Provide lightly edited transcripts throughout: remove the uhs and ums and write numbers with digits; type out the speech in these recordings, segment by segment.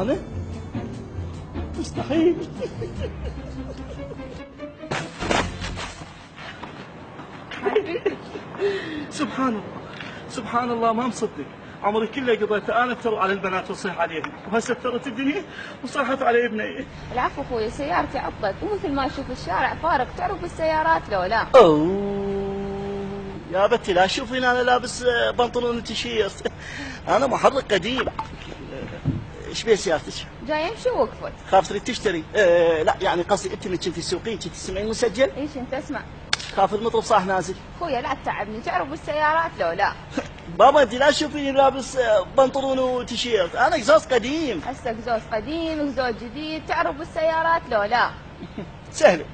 انا مستحيل. سبحان الله سبحان الله، ما مصدق عمري كله قضيته انا افتر على البنات وصيح عليهم، وهسه افترت الدنيا وصاحت علي ابني. العفو اخوي، سيارتي عطلت ومثل ما اشوف الشارع فارغ، تعرف بالسيارات لو لا؟ اوه يا بنتي لا شوفين انا لابس بنطلون وتيشيرت، انا محرك قديم. ايش بيه سيارتك؟ جاي امشي ووقفت. خاف تريد تشتري؟ لا يعني قصدي انت اللي كنتي تسوقين كنتي تسمعين مسجل؟ ايش انت اسمع؟ خاف المطرب صاح نازل. اخويا لا تتعبني، تعرف بالسيارات لو لا؟ بابا انت لا تشوفيني لابس بنطلون وتيشيرت، انا قزاز قديم. هسه قزوز قديم قزوز جديد، تعرف بالسيارات لو لا؟ سهله.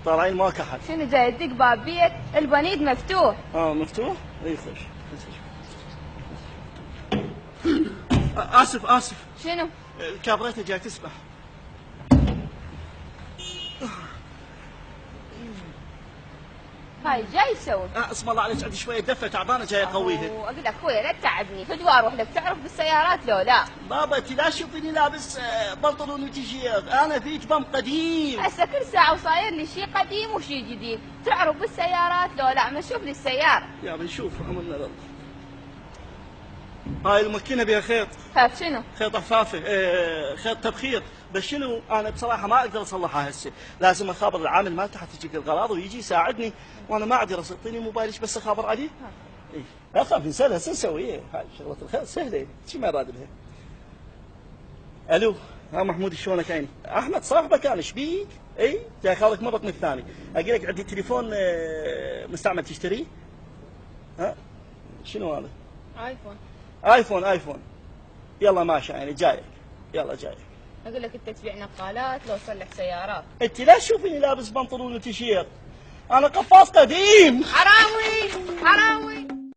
طالعين ما كحل. شنو جاي تدق باب بيت؟ البنيد مفتوح. مفتوح؟ اي خش. اسف. شنو؟ الكابريته جاي تسبح. هاي جاي تسوي؟ اسم الله عليك، عندي شويه دفه تعبانه جاي اقويها. اقول لك اخويا لا تتعبني، فدوى اروح لك، تعرف بالسيارات لو لا؟ بابا انت لا تشوفيني لابس بنطلون وتيشيرت، انا فيك بم قديم. هسه كل ساعة وصاير لي شيء قديم وشيء جديد، تعرف بالسيارات لو لا؟ ما شوف لي السيارة. يا بنشوف امرنا لله. هاي الماكينه بها خيط. خاف شنو؟ خيط حفافه، خيط تبخير، بس شنو انا بصراحه ما اقدر اصلحها هسه، لازم اخابر العامل مالته حتى يجيب الغراض ويجي يساعدني، وانا ما عندي رصيد، اعطيني موبايلك بس اخابر عليه. اي لا تخاف نسالها هسه نسويها، هاي شغله الخير سهله، شو ما راد بها. الو، ها محمود شلونك عيني؟ احمد صاحبك انا، ايش بيك؟ اي جاي خالك من الرقم الثاني، اقول لك عندي تليفون مستعمل تشتريه؟ ها شنو هذا؟ ايفون. يلا ماشي عيني جايك، يلا جايك. اقول لك انت تبيع نقالات لو صلح سيارات. انت لا تشوفيني لابس بنطلون وتيشيرت، انا قفاص قديم. حراوي.